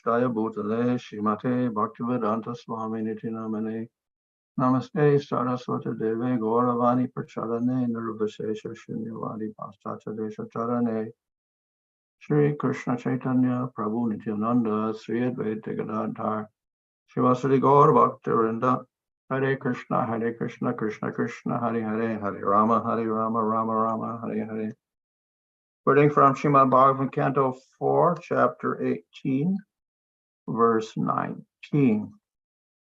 Shaya Bhutale Shrimate Bhaktivedanta Swami Niti Namane Namaste Saraswati Deve Gauravani Pracharane Nirvashesha Shunyavadi Pastacha Desha Charane Shri Krishna Chaitanya Prabhu Nityananda Sri Advaita Gadadhar Shivasari Gaur Bhaktivinda Hare Krishna Krishna Krishna Hare Hare Rama Rama Rama Hare Hare. Reading from Srimad Bhagavatam Canto 4, Chapter 18, Verse 19.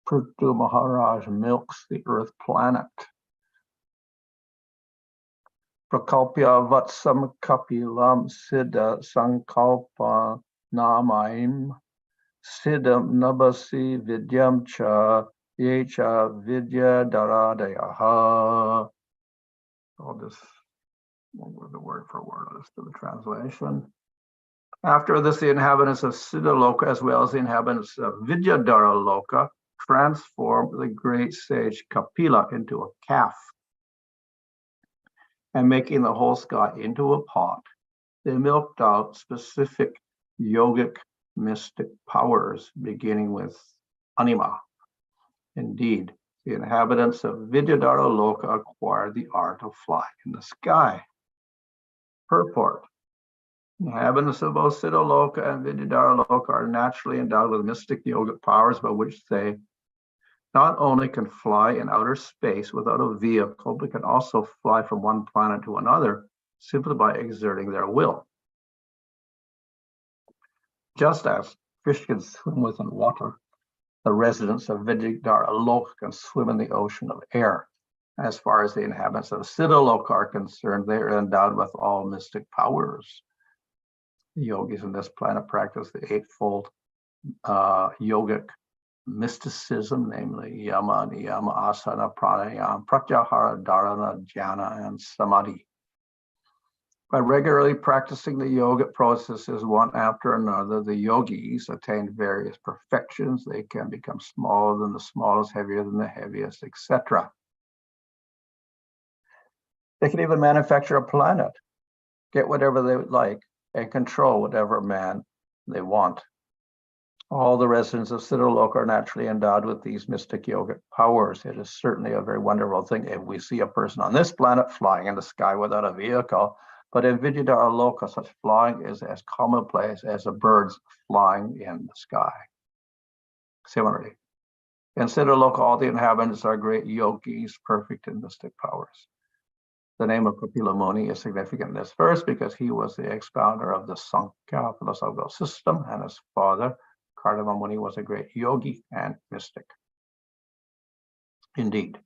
Prithu Maharaj milks the earth planet. Prakalpya Vatsam Kapilam Siddha Sankalpa Namaim Siddham Nabasi Vidyam Cha Yecha Vidya Daradayaha. I'll just go the word for word. Let's do the translation. After this, the inhabitants of Siddhaloka, as well as the inhabitants of Vidyadhara Loka, transformed the great sage Kapila into a calf, and making the whole sky into a pot, they milked out specific yogic mystic powers, beginning with anima. Indeed, the inhabitants of Vidyadhara Loka acquired the art of flying in the sky. Purport. Inhabitants of both Siddhaloka and Vidyadhara Loka are naturally endowed with mystic yogic powers by which they not only can fly in outer space without a vehicle, but can also fly from one planet to another simply by exerting their will. Just as fish can swim within water, the residents of Vidyadhara Loka can swim in the ocean of air. As far as the inhabitants of Siddhaloka are concerned, they are endowed with all mystic powers. The yogis on this planet practice the eightfold yogic mysticism, namely yama, niyama, asana, pranayama, pratyahara, dharana, jhana, and samadhi. By regularly practicing the yogic processes one after another, the yogis attain various perfections. They can become smaller than the smallest, heavier than the heaviest, etc. They can even manufacture a planet, get whatever they would like, and control whatever man they want. All the residents of Siddhaloka are naturally endowed with these mystic yogic powers. It is certainly a very wonderful thing if we see a person on this planet flying in the sky without a vehicle. But in Vidyadhara Loka, such flying is as commonplace as a bird's flying in the sky. Similarly, in Siddhaloka, all the inhabitants are great yogis, perfect in mystic powers. The name of Kapila Muni is significant in this verse because he was the expounder of the Sankhya philosophical system, and his father, Kardama Muni, was a great yogi and mystic. Indeed,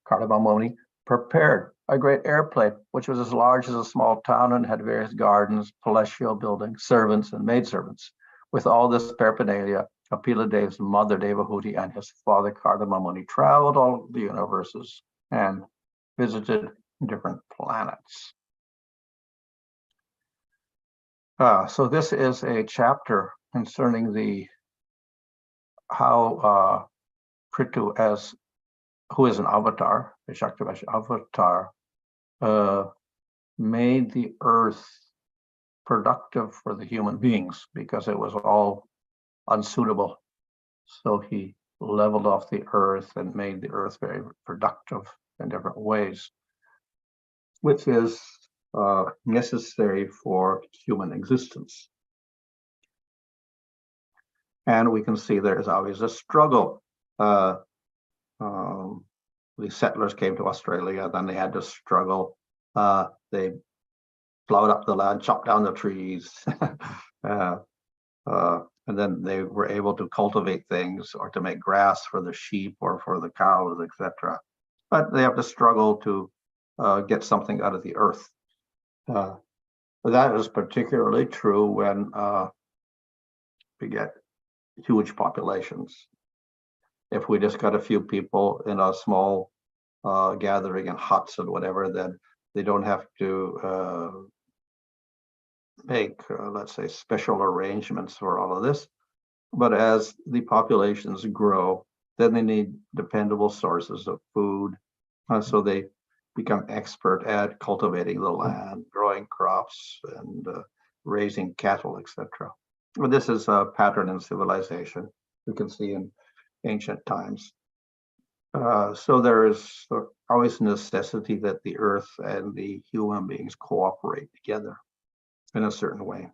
Kardama Muni prepared a great airplane, which was as large as a small town and had various gardens, palatial buildings, servants, and maidservants. With all this paraphernalia, Kapila Dev's mother, Devahuti, and his father, Kardama Muni, traveled all the universes and visited different planets. So this is a chapter concerning the how Prithu, who is an avatar, a Shaktivash avatar, made the earth productive for the human beings because it was all unsuitable. So he leveled off the earth and made the earth very productive in different ways, which is necessary for human existence. And we can see there's always a struggle. The settlers came to Australia, then they had to struggle. They plowed up the land, chopped down the trees, and then they were able to cultivate things or to make grass for the sheep or for the cows, etc. But they have to struggle to get something out of the earth. That is particularly true when we get huge populations. If we just got a few people in a small gathering in huts and whatever, then they don't have to make, let's say, special arrangements for all of this. But as the populations grow, then they need dependable sources of food. So they become expert at cultivating the land, growing crops, and raising cattle, etc. Well, this is a pattern in civilization we can see in ancient times. So there is always necessity that the earth and the human beings cooperate together in a certain way.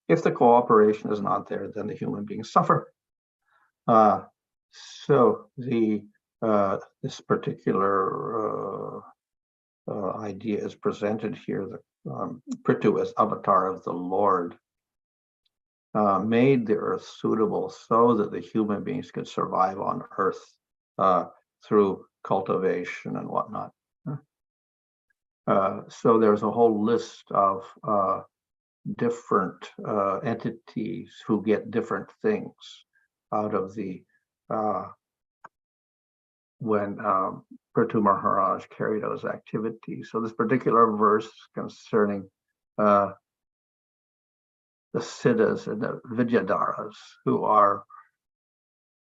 If the cooperation is not there, then the human beings suffer. So this particular idea is presented here. The Prithu as avatar of the Lord made the earth suitable so that the human beings could survive on earth through cultivation and whatnot. So there's a whole list of different entities who get different things out of the when Prithu Maharaj carried out his activities. So this particular verse concerning the Siddhas and the Vidyadharas, who are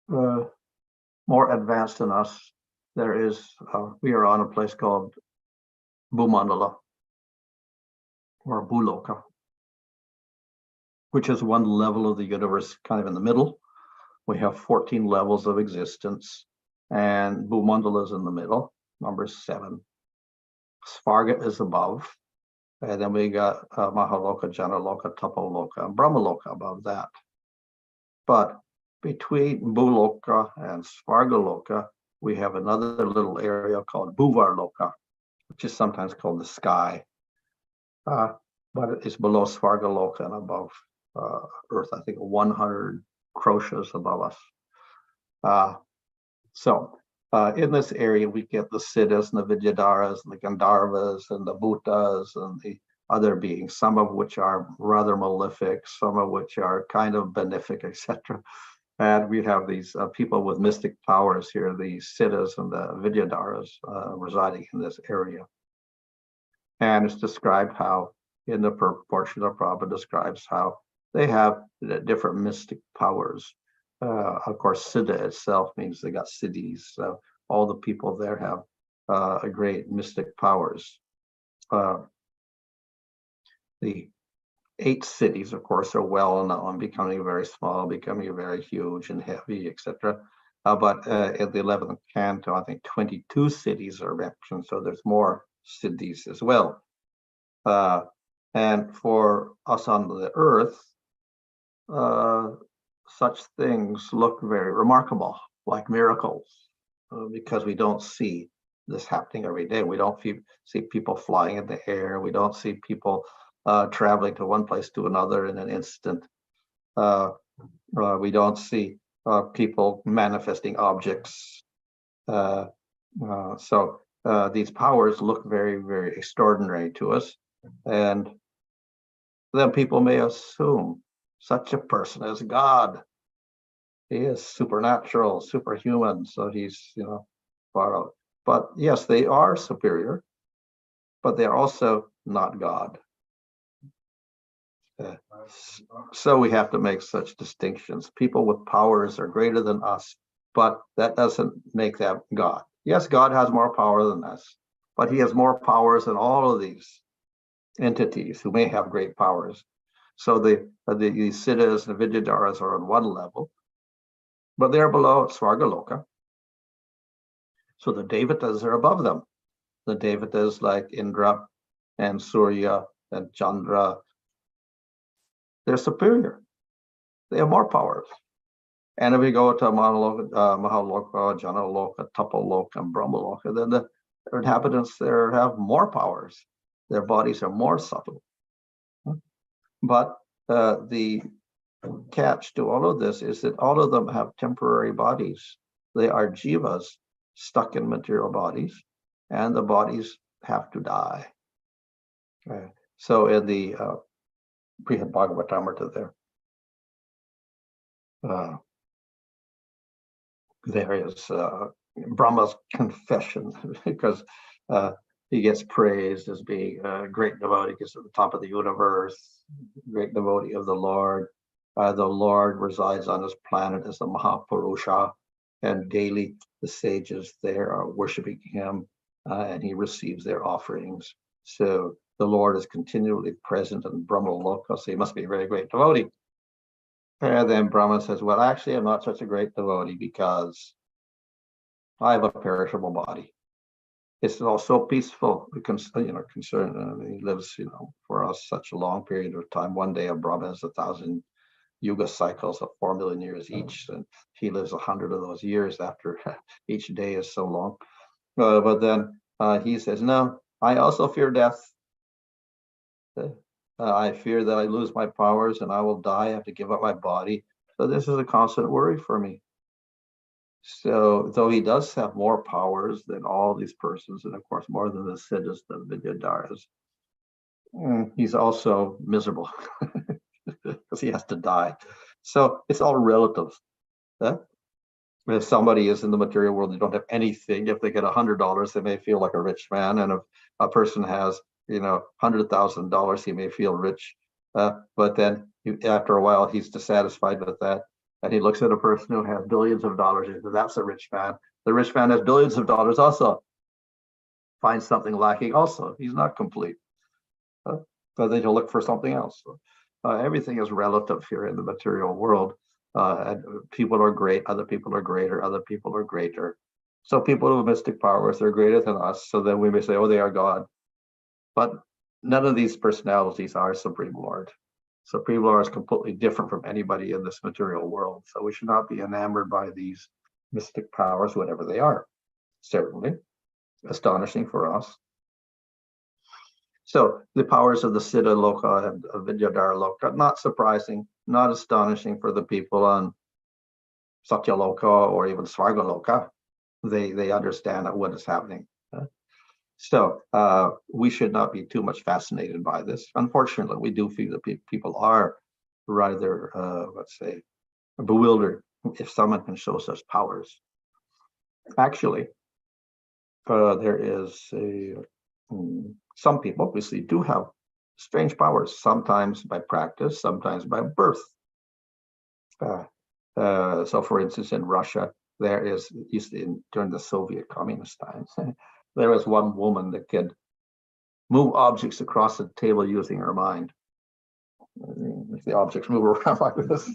more advanced than us. There is, we are on a place called Bhumandala or Bhuloka, which is one level of the universe, kind of in the middle. We have 14 levels of existence, and Bhumandala is in the middle, number 7. Svarga is above, and then we got Mahaloka, Janaloka, Tapaloka, and Brahmaloka above that. But between Bhuloka and Svargaloka, we have another little area called Bhuvarloka, which is sometimes called the sky. But it's below Svargaloka and above Earth, I think 100 kroshas above us. So in this area, we get the Siddhas and the Vidyadharas and the Gandharvas and the Bhutas and the other beings, some of which are rather malefic, some of which are kind of benefic, etc. And we have these people with mystic powers here, the Siddhas and the Vidyadharas residing in this area. And it's described how, in the portion of Prabhupada describes how they have different mystic powers. Of course, Siddha itself means they got siddhis. So all the people there have a great mystic powers. The 8 cities, of course, are well known, becoming very small, becoming very huge and heavy, etc. But at the 11th canto, I think 22 cities are mentioned, so there's more siddhis as well. And for us on the earth, such things look very remarkable, like miracles, because we don't see this happening every day. We don't see people flying in the air. We don't see people traveling to one place to another in an instant. We don't see people manifesting objects. So these powers look very, very extraordinary to us. And then people may assume such a person is God. He is supernatural, superhuman, so he's, far out. But yes, they are superior, but they're also not God. So we have to make such distinctions. People with powers are greater than us, but that doesn't make them God. Yes, God has more power than us, but he has more powers than all of these entities who may have great powers. So the Siddhas and the Vidyadharas are on one level, but they're below Svargaloka. So the Devatas are above them. The Devatas like Indra and Surya and Chandra, they're superior. They have more powers. And if we go to Mahaloka, Janaloka, Tapaloka, and Brahmaloka, then the inhabitants there have more powers. Their bodies are more subtle. But the catch to all of this is that all of them have temporary bodies. They are jivas stuck in material bodies, and the bodies have to die. So in the Brihad Bhagavatamrita there is Brahma's confession, because he gets praised as being a great devotee, because at the top of the universe, great devotee of the Lord. The Lord resides on his planet as the Mahapurusha, and daily the sages there are worshiping him, and he receives their offerings. So the Lord is continually present in Brahma Loka, so he must be a very great devotee. And then Brahma says, well, actually, I'm not such a great devotee because I have a perishable body. It's all so peaceful, concerned. He lives, for us such a long period of time. One day of Brahma is 1,000 yuga cycles of 4 million years each, and he lives 100 of those years after each day is so long. But then he says, no, I also fear death. I fear that I lose my powers and I will die. I have to give up my body. So this is a constant worry for me. So though he does have more powers than all these persons, and of course more than the Siddhas, the Vidyadharas, he's also miserable because he has to die. So it's all relative. If somebody is in the material world, they don't have anything. If they get $100, they may feel like a rich man. And if a person has, $100,000, he may feel rich. But then after a while, he's dissatisfied with that. And he looks at a person who has billions of dollars, and says, that's a rich man. The rich man has billions of dollars also. Finds something lacking also. He's not complete. So then he'll look for something else. Everything is relative here in the material world. And people are great, other people are greater, other people are greater. So people with mystic powers are greater than us. So then we may say, oh, they are God. But none of these personalities are Supreme Lord. Supreme Lord is completely different from anybody in this material world. So we should not be enamored by these mystic powers, whatever they are. Certainly astonishing for us. So the powers of the Siddha Loka and Vidyadhara Loka, not surprising, not astonishing for the people on Satya Loka or even Svarga Loka. They understand what is happening. So we should not be too much fascinated by this. Unfortunately, we do feel that people are rather, let's say, bewildered if someone can show such powers. Actually, there is some people obviously do have strange powers, sometimes by practice, sometimes by birth. So for instance, in Russia, there is, during the Soviet communist times, there was one woman that could move objects across the table using her mind. If the objects move around like this,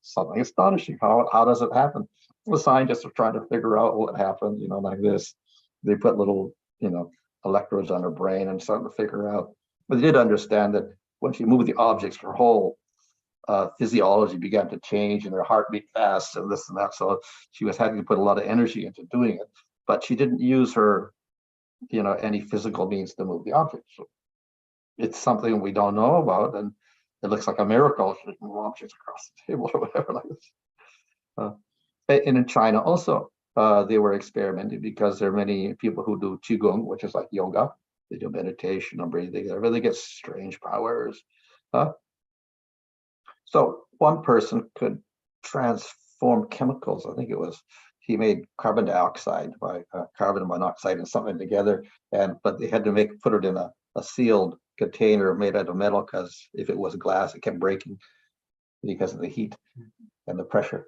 something astonishing. How does it happen? The scientists are trying to figure out what happens, like this. They put little, electrodes on her brain and starting to figure out. But they did understand that when she moved the objects, her whole physiology began to change and her heart beat fast and this and that. So she was having to put a lot of energy into doing it, but she didn't use her, any physical means to move the objects. So it's something we don't know about, and it looks like a miracle. She can move objects across the table or whatever like this. And in China also, they were experimenting because there are many people who do qigong, which is like yoga. They do meditation and breathing. They really get strange powers. So one person could transform chemicals. I think it was, he made carbon dioxide by carbon monoxide and something together, but they had to put it in a sealed container made out of metal, because if it was glass, it kept breaking because of the heat and the pressure.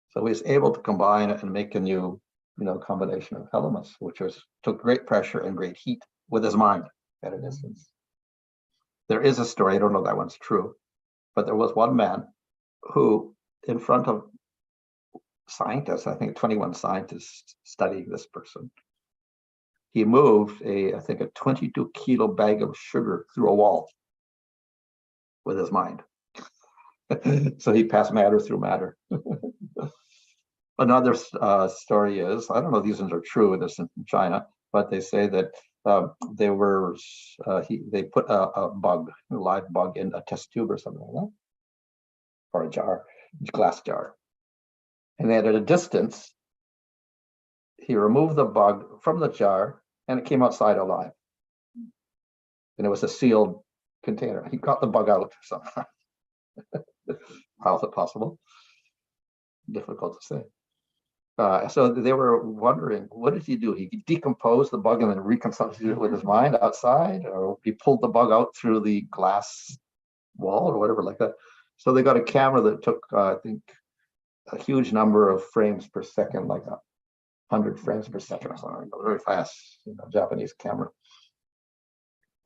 So he was able to combine it and make a new, combination of elements, which took great pressure and great heat with his mind at a distance. There is a story, I don't know if that one's true, but there was one man who, in front of scientists, I think 21 scientists studying this person, he moved a 22 kilo bag of sugar through a wall with his mind. So he passed matter through matter. Another story is, I don't know if these ones are true, this in China, but they say that they put a live bug in a test tube or something like that, or a jar, glass jar. And then at a distance, he removed the bug from the jar and it came outside alive. And it was a sealed container. He got the bug out somehow. How is it possible? Difficult to say. So they were wondering, what did he do? He decomposed the bug and then reconstituted it with his mind outside, or he pulled the bug out through the glass wall or whatever like that. So they got a camera that took, I think, a huge number of frames per second, like 100 frames per second or something, very fast, Japanese camera.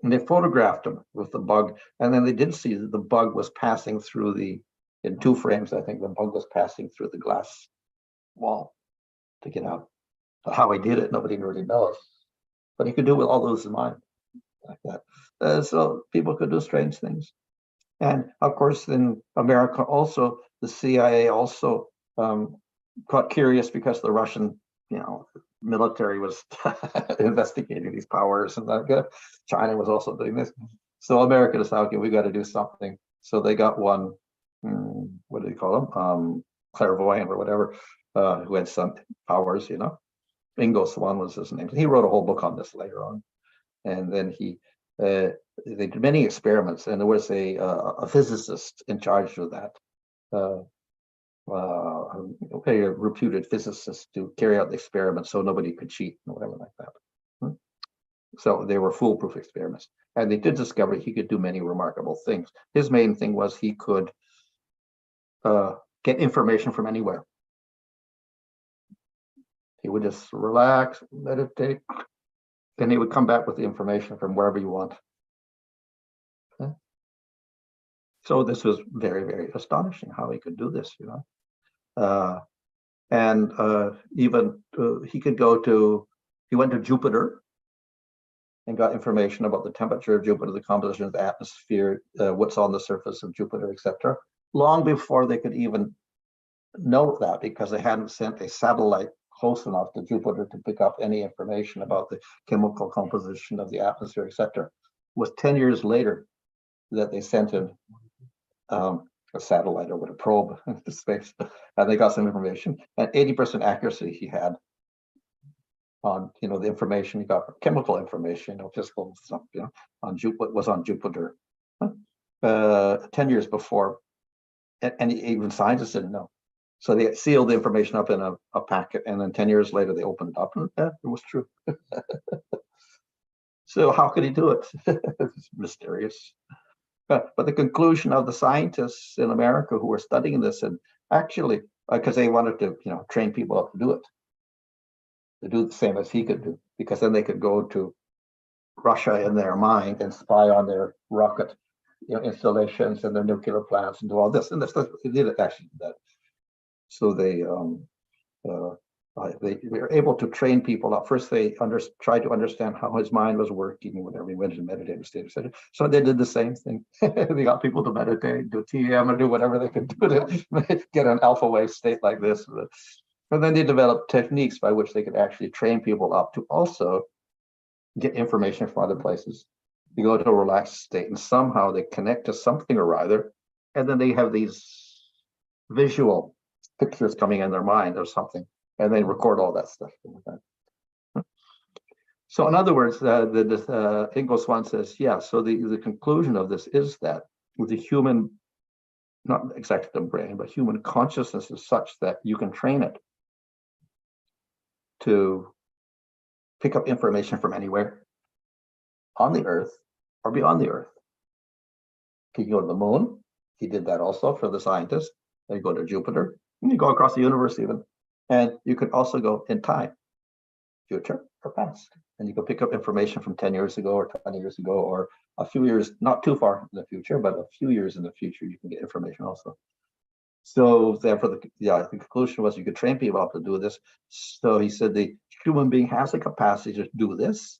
And they photographed him with the bug, and then they did see that the bug was passing through in 2 frames, I think the bug was passing through the glass wall to get out. How he did it, nobody really knows. But he could do with all those in mind like that. So people could do strange things. And of course, in America also, the CIA also got curious because the Russian, military was investigating these powers, and China was also doing this. So America decided, okay, we got to do something. So they got one, what do they call them? Clairvoyant or whatever, who had some powers, Ingo Swan was his name. He wrote a whole book on this later on. And then they did many experiments, and there was a physicist in charge of that, a reputed physicist to carry out the experiments so nobody could cheat and whatever like that. So they were foolproof experiments. And they did discover he could do many remarkable things. His main thing was he could get information from anywhere. He would just relax, meditate, and he would come back with the information from wherever you want. Okay. So this was very, very astonishing how he could do this, and even he went to Jupiter and got information about the temperature of Jupiter, the composition of the atmosphere, what's on the surface of Jupiter, etc. Long before they could even know that, because they hadn't sent a satellite close enough to Jupiter to pick up any information about the chemical composition of the atmosphere, etc. It was 10 years later that they sent him a satellite or with a probe into space, and they got some information. And 80% accuracy he had on the information he got from chemical information, physical stuff, on Jupiter, was on Jupiter 10 years before, and even scientists didn't know. So they sealed the information up in a packet, and then 10 years later they opened it up, and it was true. So how could he do it? It's mysterious. But the conclusion of the scientists in America who were studying this, and actually, because they wanted to, train people up to do the same as he could do, because then they could go to Russia in their mind and spy on their rocket, installations and their nuclear plants and do all this. And this, they did actually do that. So they were able to train people up. First, they tried to understand how his mind was working, whenever he went to meditative state, etc. So they did the same thing. They got people to meditate, do TM, and do whatever they could do to get an alpha wave state like this. And then they developed techniques by which they could actually train people up to also get information from other places. You go to a relaxed state, and somehow they connect to something or other, and then they have these visual pictures coming in their mind or something, and they record all that stuff. So in other words, Ingo Swan says, yeah, so the conclusion of this is that with the human, not exactly the brain, but human consciousness is such that you can train it to pick up information from anywhere on the earth or beyond the earth. Can you go to the moon? He did that also for the scientists. They go to Jupiter, and you go across the universe even. And you could also go in time, future or past. And you can pick up information from 10 years ago or 20 years ago, or a few years, not too far in the future, but a few years in the future, you can get information also. So therefore, the conclusion was you could train people up to do this. So he said the human being has the capacity to do this,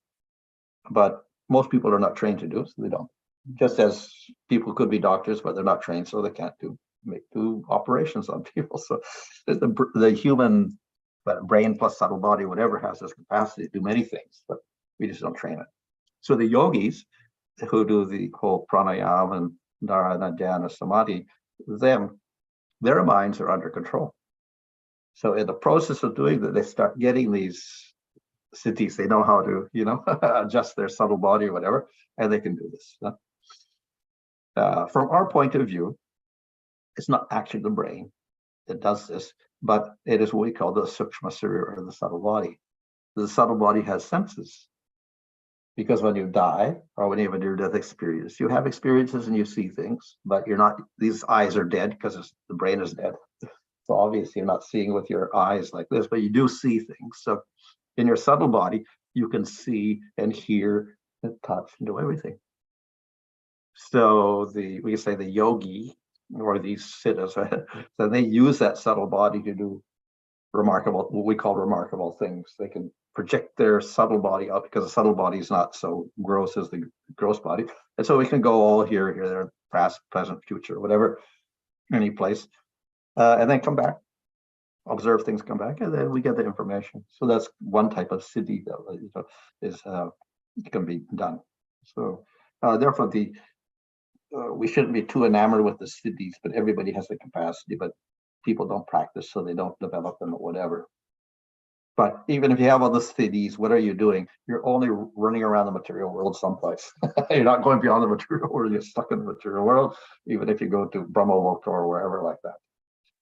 but most people are not trained to do it, so they don't. Just as people could be doctors, but they're not trained, so they can't do operations on people. So the human brain plus subtle body, whatever, has this capacity to do many things, but we just don't train it. So the yogis who do the whole pranayama and dharana, dhyana, samadhi, their minds are under control. So in the process of doing that, they start getting these siddhis. They know how to, adjust their subtle body or whatever, and they can do this. From our point of view, it's not actually the brain that does this, but it is what we call the sukshma sarira, or the subtle body. The subtle body has senses, because when you die or when you have a near-death experience, you have experiences and you see things, but you're not. These eyes are dead because the brain is dead. So obviously, you're not seeing with your eyes like this, but you do see things. So in your subtle body, you can see and hear touch, and do everything. So we can say the yogi or these siddhas, then they use that subtle body to do remarkable, what we call remarkable things. They can project their subtle body up because the subtle body is not so gross as the gross body. And so we can go all here, there, past, present, future, whatever, any place, and then come back, observe things, come back, and then we get the information. So that's one type of siddhi that is can be done. So therefore, we shouldn't be too enamored with the siddhis, but everybody has the capacity, but people don't practice, so they don't develop them or whatever. But even if you have all the siddhis, what are you doing? You're only running around the material world someplace. You're not going beyond the material world. You're stuck in the material world, even if you go to Brahmaloka or wherever like that.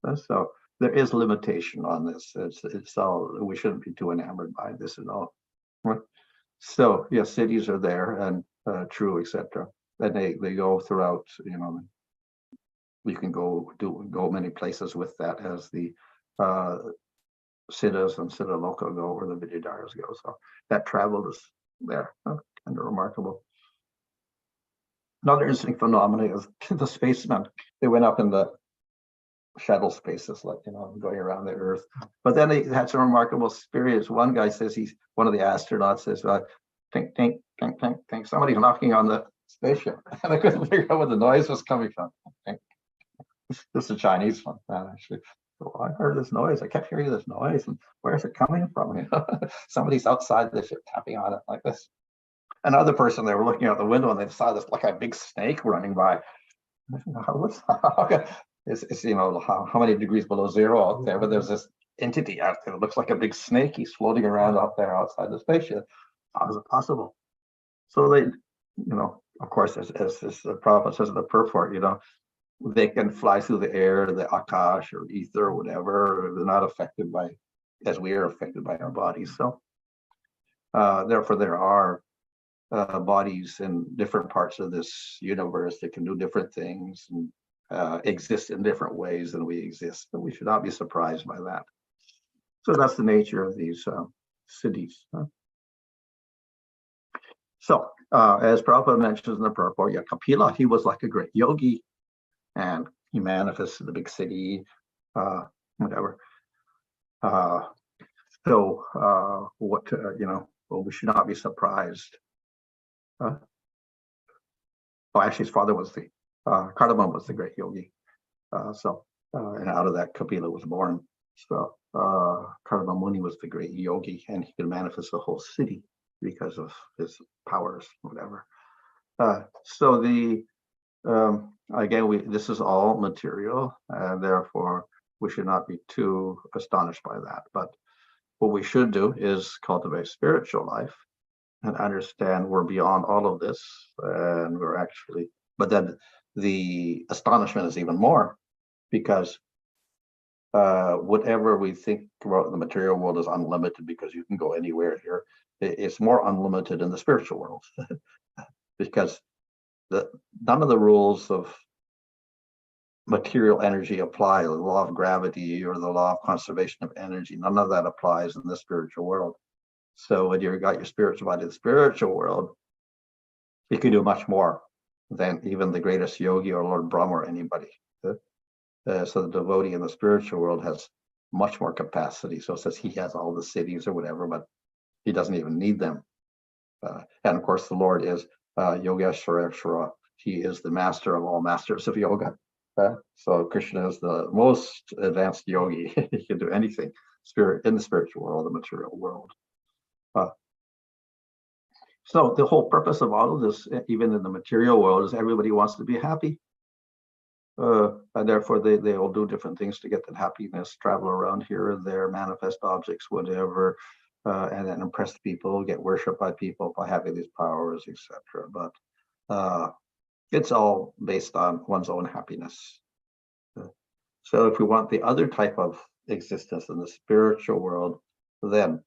And so there is limitation on this. It's all, we shouldn't be too enamored by this at all. Right? So yes, siddhis are there and true, etc. And they go throughout, you can go many places with that, as the siddhas and siddha loka go, or the vidyadharas go. So that travel is there, kind of remarkable. Another interesting phenomenon is the spacemen. They went up in the shuttle spaces, like, going around the Earth. But then they had some remarkable experience. One guy says, one of the astronauts says, tink, tink, tink, tink, tink. Somebody's knocking on the spaceship. And I couldn't figure out where the noise was coming from. This is a Chinese one, actually. So I heard this noise. I kept hearing this noise, and where's it coming from? Somebody's outside the ship tapping on it like this. Another person, they were looking out the window and they saw this like a big snake running by. It's how many degrees below zero out there, but there's this entity out there that looks like a big snake. He's floating around out there outside the spaceship. How is it possible? So they, of course, as the prophet says in the purport, they can fly through the air, the akash or ether or whatever. They're not affected by, as we are affected by our bodies. So therefore, there are bodies in different parts of this universe that can do different things and exist in different ways than we exist. And we should not be surprised by that. So that's the nature of these siddhis. So as Prabhupada mentions in the purport, Kapila, he was like a great yogi, and he manifested the big siddhi, whatever. We should not be surprised. Actually, his father was Cardamom was the great yogi. And out of that, Kapila was born. So Cardamom Muni was the great yogi, and he could manifest the whole city because of his powers, whatever. Again, this is all material, and therefore we should not be too astonished by that. But what we should do is cultivate spiritual life and understand we're beyond all of this, and we're actually, but then the astonishment is even more, because whatever we think about the material world is unlimited because you can go anywhere here, it's more unlimited in the spiritual world because none of the rules of material energy apply. The law of gravity or the law of conservation of energy, none of that applies in the spiritual world. So when you've got your spiritual body in the spiritual world, you can do much more than even the greatest yogi or Lord Brahma or anybody. So the devotee in the spiritual world has much more capacity. So it says he has all the siddhis or whatever, but he doesn't even need them. And of course, the Lord is Yogeshwara. He is the master of all masters of yoga. So Krishna is the most advanced yogi. He can do anything in the spiritual world, the material world. So the whole purpose of all of this, even in the material world, is everybody wants to be happy. And therefore they will do different things to get that happiness, travel around here and there, manifest objects, whatever, and then impress people, get worshipped by people by having these powers, etc. But it's all based on one's own happiness. So if we want the other type of existence in the spiritual world, then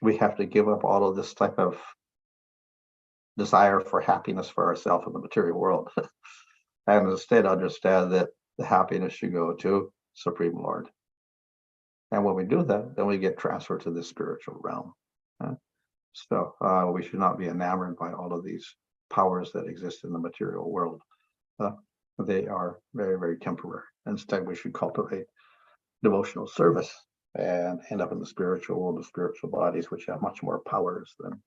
we have to give up all of this type of desire for happiness for ourselves in the material world. And instead understand that the happiness should go to Supreme Lord. And when we do that, then we get transferred to the spiritual realm. So we should not be enamored by all of these powers that exist in the material world. They are very, very temporary. Instead, we should cultivate devotional service and end up in the spiritual world of spiritual bodies, which have much more powers than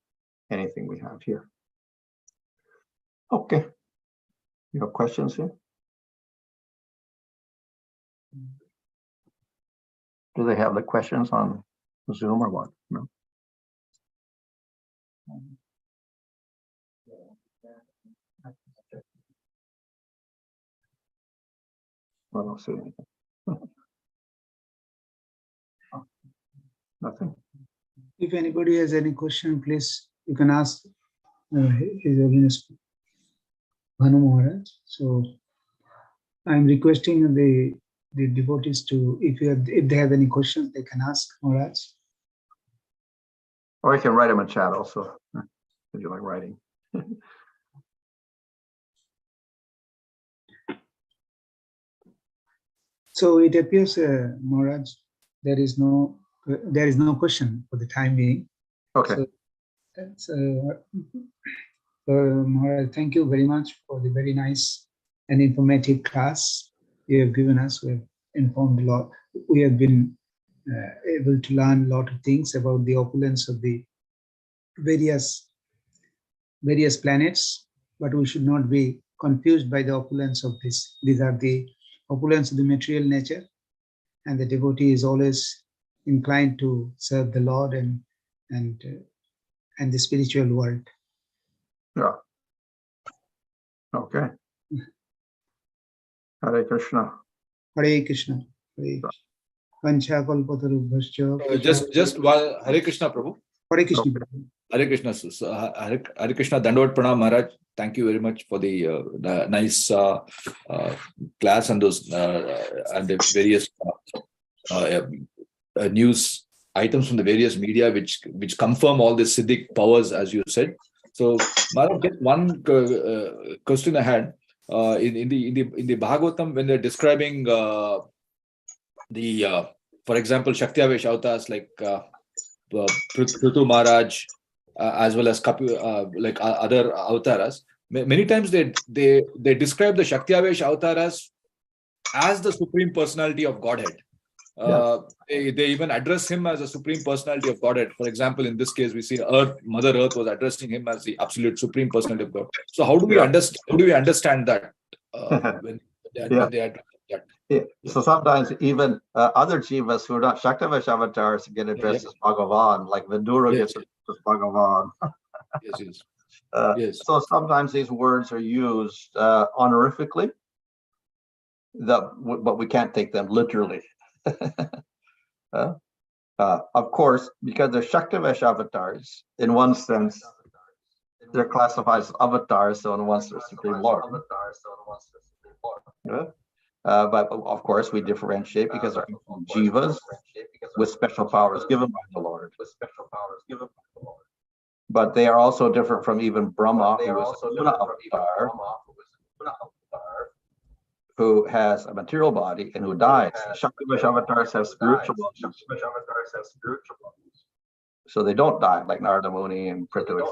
anything we have here. Okay. You have questions here? Do they have the questions on Zoom or what? No. I don't see anything. Nothing. If anybody has any question, please, you can ask His Holiness Bhanu Maharaj. So I'm requesting the devotees to, if they have any questions, they can ask Maharaj. Or I can write them in chat also. If you like writing. So it appears, Maharaj, there is no question for the time being. Okay. So that's, Maharaj, thank you very much for the very nice and informative class you have given us. We have informed a lot. We have been able to learn a lot of things about the opulence of the various planets, but we should not be confused by the opulence of this. These are the opulence of the material nature, and the devotee is always inclined to serve the Lord and the spiritual world. Yeah. Okay. Hare Krishna. Hare Krishna. Hare Krishna. Just while Hare Krishna, Prabhu. Hare Krishna. Hare Krishna. Hare Krishna. Dandavad Pranam Maharaj. Thank you very much for the nice class and those and the various news items from the various media which confirm all the Siddhic powers, as you said. So, Maharaj, just one question I had. In the Bhagavatam, when they're describing for example, Shakti-Avesh avatars like Prithu Maharaj, as well as like other avatars, many times they describe the Shakti-Avesh avatars as the Supreme Personality of Godhead. They even address him as a Supreme Personality of Godhead. For example, in this case, we see Mother Earth was addressing him as the absolute Supreme Personality of God. So how do we understand that when they address that? Yeah. So sometimes even other jivas who are not Shakti-Avesh avatars get addressed as Bhagavan, like Vidura gets addressed as Bhagavan. Yes. So sometimes these words are used honorifically, but we can't take them literally. Of course, because they're Shakti-Avesh avatars, in one sense, they're classified as avatars, so in one sense, Supreme Lord. But of course, we differentiate because they're jivas with special powers given by the Lord. But they are also different from even Brahma, who is a Guna avatar, who has a material body and who dies. Shakti-Avesh avatars have spiritual bodies. So they don't die like Narada Muni and Prithu.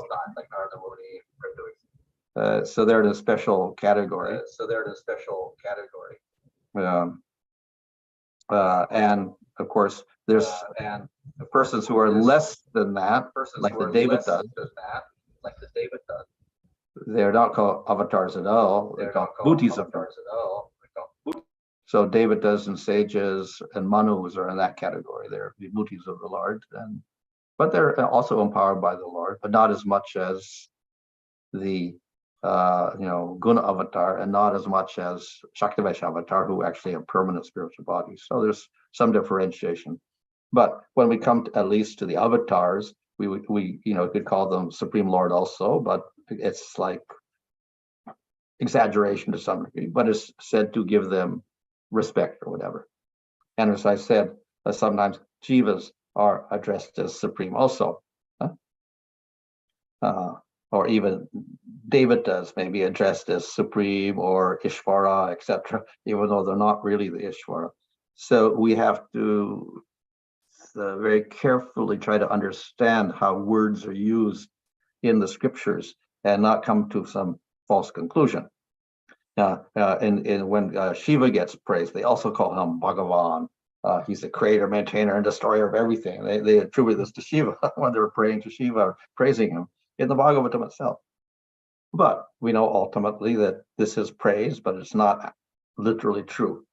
So they're in a special category. And of course, there's persons who are less than that, like the Devatas. They're not called avatars at all. They're called Bhutis avatars. So Devatas and sages and Manus are in that category. They're the Bhutis of the Lord, but they're also empowered by the Lord, but not as much as the Guna avatar, and not as much as Shakti-Avesh avatar, who actually have permanent spiritual bodies. So there's some differentiation. But when we come at least to the avatars, we could call them Supreme Lord also, but it's like exaggeration to some degree, but it's said to give them respect or whatever. And as I said, sometimes jivas are addressed as supreme also. Or even Devatas may be addressed as supreme or Ishvara, etc., even though they're not really the Ishvara. So we have to very carefully try to understand how words are used in the scriptures and not come to some false conclusion. And when Shiva gets praised, they also call him Bhagavan. He's the creator, maintainer, and destroyer of everything. They attribute this to Shiva when they're praying to Shiva, or praising him in the Bhagavatam itself. But we know ultimately that this is praise, but it's not literally true.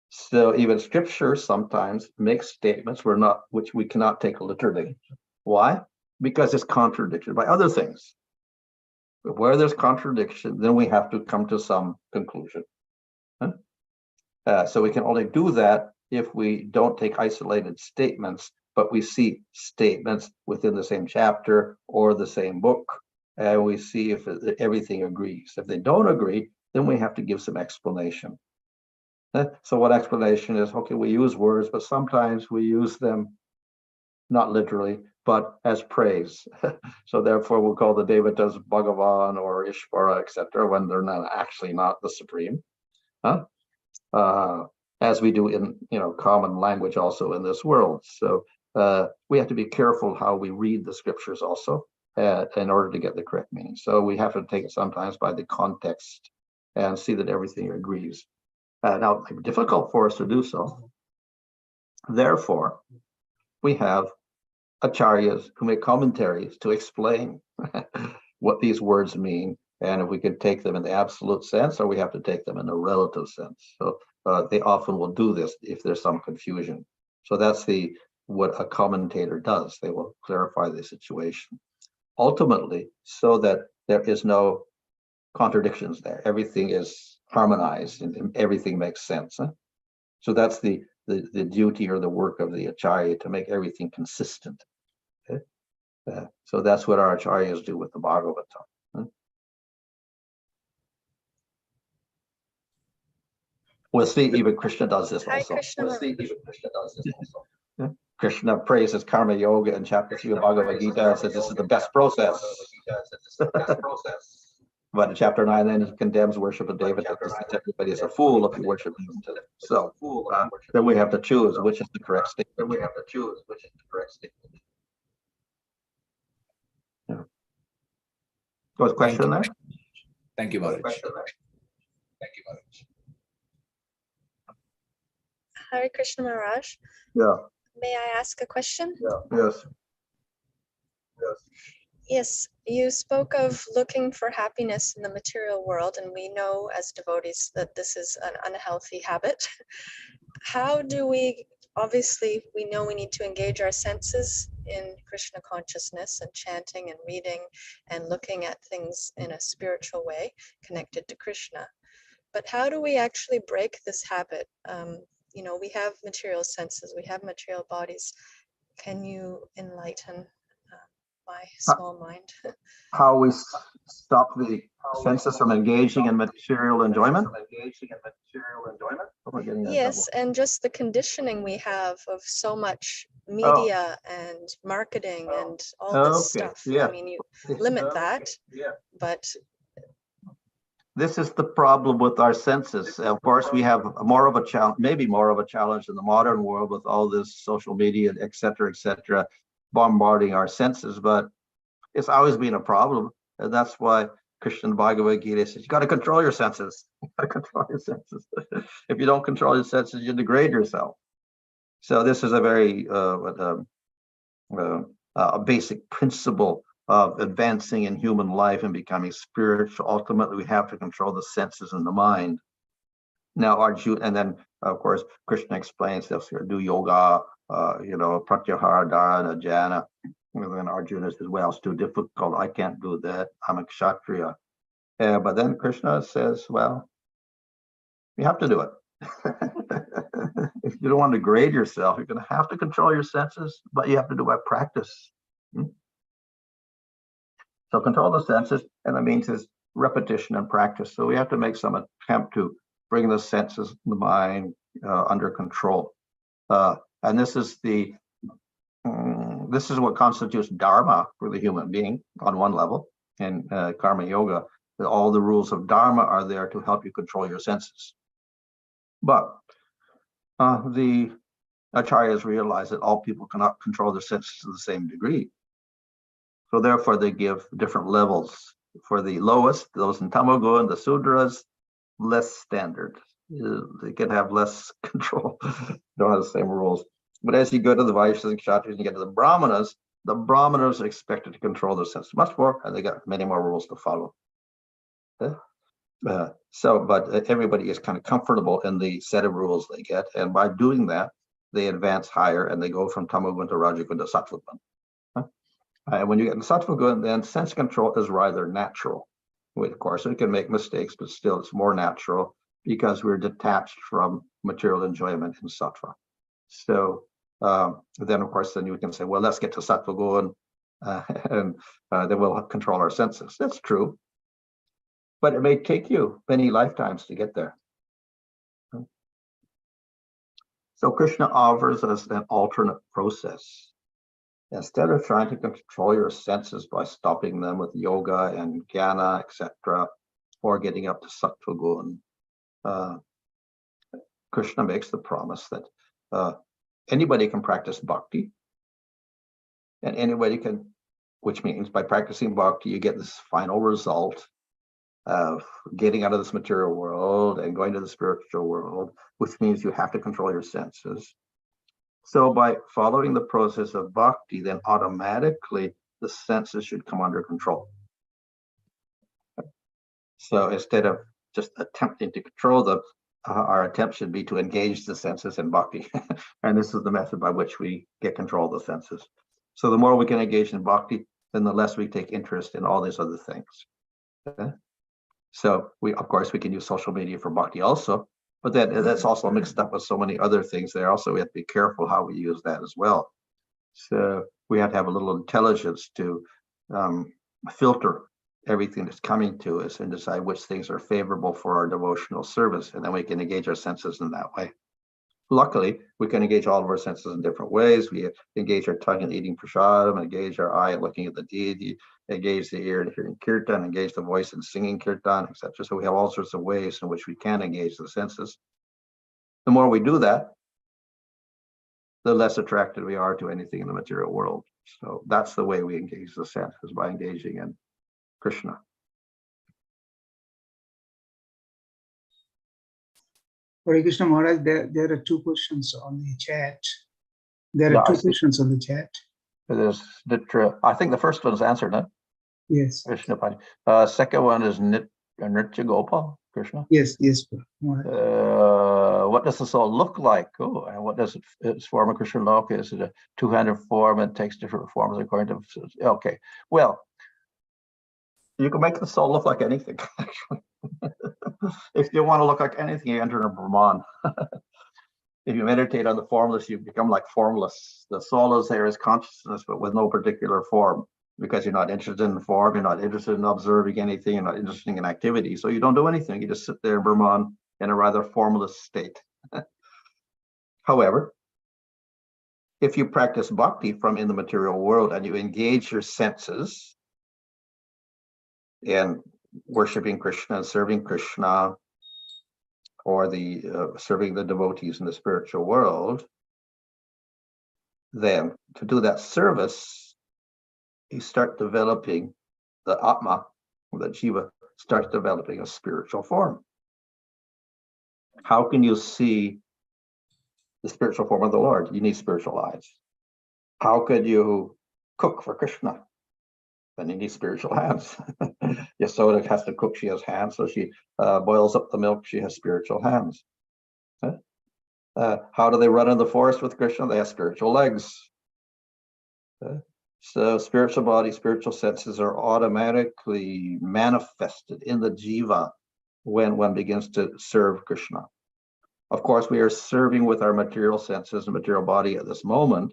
So even scripture sometimes makes statements which we cannot take literally. Why? Because it's contradicted by other things. But where there's contradiction, then we have to come to some conclusion. So we can only do that if we don't take isolated statements, but we see statements within the same chapter or the same book, and we see if everything agrees. If they don't agree, then we have to give some explanation. So what explanation is? Okay, we use words, but sometimes we use them not literally, but as praise. So therefore we'll call the devatas Bhagavan or Ishvara, etc., when they're not the supreme. As we do in common language also in this world. So we have to be careful how we read the scriptures also in order to get the correct meaning. So we have to take it sometimes by the context and see that everything agrees. Now, it's difficult for us to do so. Therefore, we have acharyas who make commentaries to explain what these words mean, and if we can take them in the absolute sense, or we have to take them in a relative sense. So they often will do this if there's some confusion. So that's what a commentator does. They will clarify the situation. Ultimately, so that there is no contradictions there. Everything is harmonized and everything makes sense. So that's the duty or the work of the acharya, to make everything consistent. Okay? So that's what our acharyas do with the Bhagavatam. We'll see even Krishna does this also. Krishna praises karma yoga in chapter 3 of Bhagavad Gita and says this is the best process. But in chapter 9, then he condemns worship of David. Everybody is a fool if you worship him. So then we have to choose which is the correct statement. Yeah. Was a question there? Thank you, Maharaj. Hare Krishna Maharaj. Yeah. May I ask a question? Yeah. Yes. Yes, you spoke of looking for happiness in the material world, and we know as devotees that this is an unhealthy habit. How do we, obviously, we know we need to engage our senses in Krishna consciousness and chanting and reading and looking at things in a spiritual way connected to Krishna. But how do we actually break this habit? We have material senses, we have material bodies. Can you enlighten my small mind? How we stop the senses from engaging in material enjoyment? Yes, and just the conditioning we have of so much media and marketing and all this stuff. Yeah. I mean, you limit that, but this is the problem with our senses. Of course, we have more of a challenge, maybe more of a challenge in the modern world with all this social media, et cetera, bombarding our senses, but it's always been a problem. And that's why Krishna Bhagavad Gita says, you got to control your senses. You got to control your senses. If you don't control your senses, you degrade yourself. So this is a very a basic principle of advancing in human life and becoming spiritual. Ultimately, we have to control the senses and the mind. Now, Arjuna, and then of course, Krishna explains this: do yoga, pratyahara, dharana, jhana. And then Arjuna says, well, it's too difficult. I can't do that. I'm a kshatriya. But then Krishna says, well, you have to do it. If you don't want to degrade yourself, you're going to have to control your senses, but you have to do it by practice. So control the senses, and that means is repetition and practice. So we have to make some attempt to bring the senses, the mind under control. And this is what constitutes dharma for the human being on one level. In karma yoga, all the rules of dharma are there to help you control your senses. But the Acharyas realize that all people cannot control their senses to the same degree. So therefore, they give different levels. For the lowest, those in Tamagun, the Sudras, less standard. They can have less control, don't have the same rules. But as you go to the Vaishyas and Kshatriyas and you get to the Brahmanas are expected to control their senses much more, and they got many more rules to follow. But everybody is kind of comfortable in the set of rules they get, and by doing that, they advance higher and they go from Tamagun to Rajagun to Sattva Gun. And when you get in Sattva Gun, then sense control is rather natural. Of course, we can make mistakes, but still it's more natural because we're detached from material enjoyment in Sattva. So then, of course, then you can say, well, let's get to Sattva Gun and then we'll control our senses. That's true. But it may take you many lifetimes to get there. So Krishna offers us an alternate process. Instead of trying to control your senses by stopping them with yoga and jnana, etc., or getting up to Sattva Gun, Krishna makes the promise that anybody can practice bhakti, and anybody can, which means by practicing bhakti, you get this final result of getting out of this material world and going to the spiritual world, which means you have to control your senses. So by following the process of bhakti, then automatically the senses should come under control. So instead of just attempting to control them, our attempt should be to engage the senses in bhakti. And this is the method by which we get control of the senses. So the more we can engage in bhakti, then the less we take interest in all these other things. Okay? So of course, we can use social media for bhakti also, but that's also mixed up with so many other things there. Also, we have to be careful how we use that as well. So we have to have a little intelligence to filter everything that's coming to us and decide which things are favorable for our devotional service, and then we can engage our senses in that way. Luckily, we can engage all of our senses in different ways. We engage our tongue in eating prasadam, engage our eye in looking at the deity, engage the ear in hearing kirtan, engage the voice in singing kirtan, etc. So we have all sorts of ways in which we can engage the senses. The more we do that, the less attracted we are to anything in the material world. So that's the way we engage the senses, by engaging in Krishna. Hare Krishna Maharaj, there are two questions on the chat. There Yeah, are I two see. questions on the chat. I think the first one is answered, huh? Yes. Krishna. Second one is Nritya Gopal, Krishna. Yes, Maharaj. What does the soul look like? Oh, and what does its form of Krishna look? Is it a two-handed form and takes different forms according to? Okay, well, you can make the soul look like anything, actually. If you want to look like anything, you enter in Brahman. If you meditate on the formless, you become like formless. The soul is there as consciousness, but with no particular form, because you're not interested in the form, you're not interested in observing anything, you're not interested in activity. So you don't do anything. You just sit there in Brahman in a rather formless state. However, if you practice bhakti from in the material world and you engage your senses in worshiping Krishna and serving Krishna, or serving the devotees in the spiritual world, then to do that service, you start developing the Atma, or the Jiva, starts developing a spiritual form. How can you see the spiritual form of the Lord? You need spiritual eyes. How could you cook for Krishna? Then you need spiritual hands. Yasoda has to cook, she has hands, so she boils up the milk, she has spiritual hands. How do they run in the forest with Krishna? They have spiritual legs. So spiritual body, spiritual senses are automatically manifested in the jiva when one begins to serve Krishna. Of course, we are serving with our material senses and material body at this moment,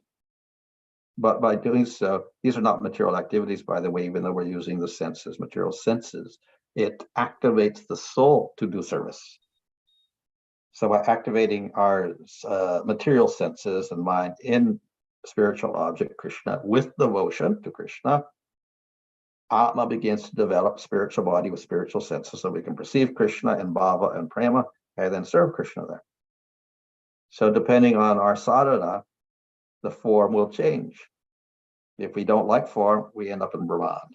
but by doing so, these are not material activities, by the way, even though we're using the senses, material senses. It activates the soul to do service. So by activating our material senses and mind in spiritual object, Krishna, with devotion to Krishna, Atma begins to develop spiritual body with spiritual senses so we can perceive Krishna in bhava and prema and then serve Krishna there. So depending on our sadhana, the form will change. If we don't like form, we end up in Brahman.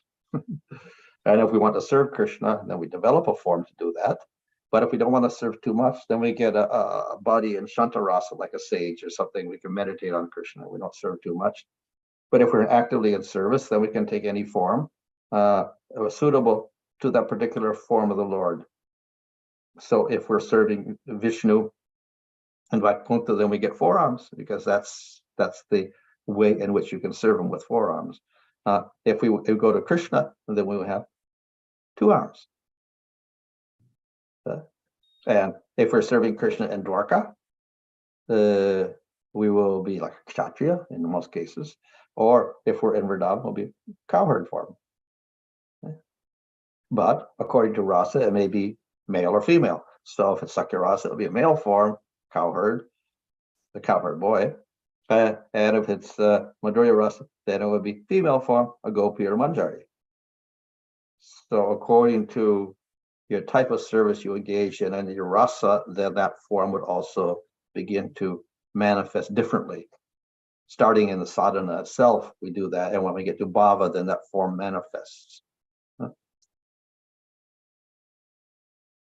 And if we want to serve Krishna, then we develop a form to do that. But if we don't want to serve too much, then we get a body in Shantarasa, like a sage or something. We can meditate on Krishna. We don't serve too much. But if we're actively in service, then we can take any form suitable to that particular form of the Lord. So if we're serving Vishnu and Vaikuntha, then we get 4 arms, because that's the way in which you can serve him with 4 arms. If we go to Krishna, then we will have 2 arms. And if we're serving Krishna in Dwarka, we will be like a Kshatriya in most cases. Or if we're in Vrindavan, we'll be cowherd form. But according to Rasa, it may be male or female. So if it's Sakya Rasa, it'll be a male form, cowherd, the cowherd boy. And if it's Madhurya Rasa, then it would be female form, a gopi or manjari. So according to your type of service you engage in and your rasa, then that form would also begin to manifest differently. Starting in the sadhana itself, we do that. And when we get to bhava, then that form manifests.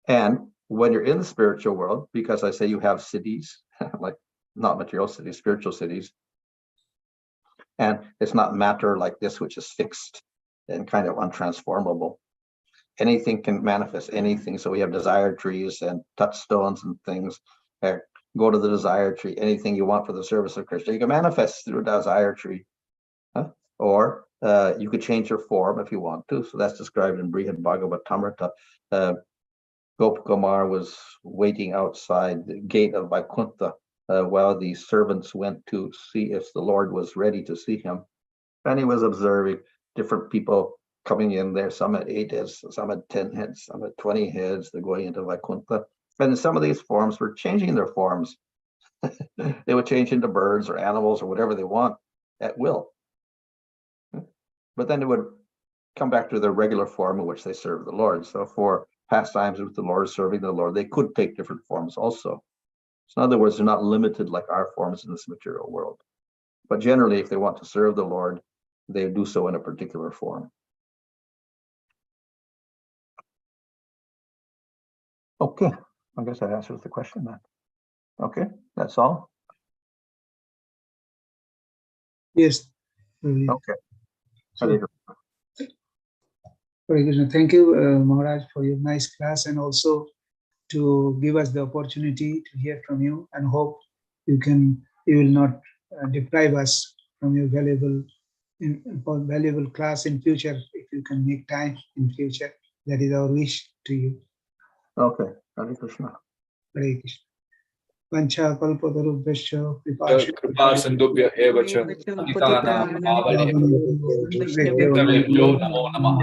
And when you're in the spiritual world, because I say you have cities, like not material cities, spiritual cities, and it's not matter like this, which is fixed and kind of untransformable. Anything can manifest anything. So we have desire trees and touchstones and things. Go to the desire tree. Anything you want for the service of Krishna, you can manifest through a desire tree. Or you could change your form if you want to. So that's described in Brihad Bhagavatamrita. Gopakumar was waiting outside the gate of Vaikuntha while the servants went to see if the Lord was ready to see him. And he was observing different people coming in there. Some had 8 heads, some had 10 heads, some had 20 heads. They're going into Vaikuntha. And some of these forms were changing their forms. They would change into birds or animals or whatever they want at will. But then they would come back to their regular form in which they serve the Lord. So for pastimes with the Lord, serving the Lord, they could take different forms also. So in other words, they're not limited like our forms in this material world. But generally, if they want to serve the Lord, they do so in a particular form. Okay, I guess that answers the question then. Okay, that's all. Yes. Okay. So, Hare Krishna. Thank you, Maharaj, for your nice class, and also to give us the opportunity to hear from you, and hope you will not deprive us from your valuable class in future. If you can make time in future, that is our wish to you. Okay, Hare Krishna. Hare Krishna. Vancha kalpatarubhyascha कृपा सिन्धुभ्य एव च पतितानां पावनेभ्यो नमो नमः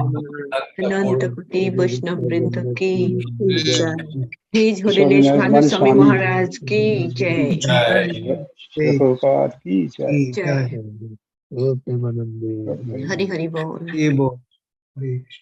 अनंत कोटि वैष्णव वृंद की जय। हिज हृदयेश भानु स्वामी महाराज की जय। Prabhupada ki jai. जय। हरि हरि बोल। Hare Krishna.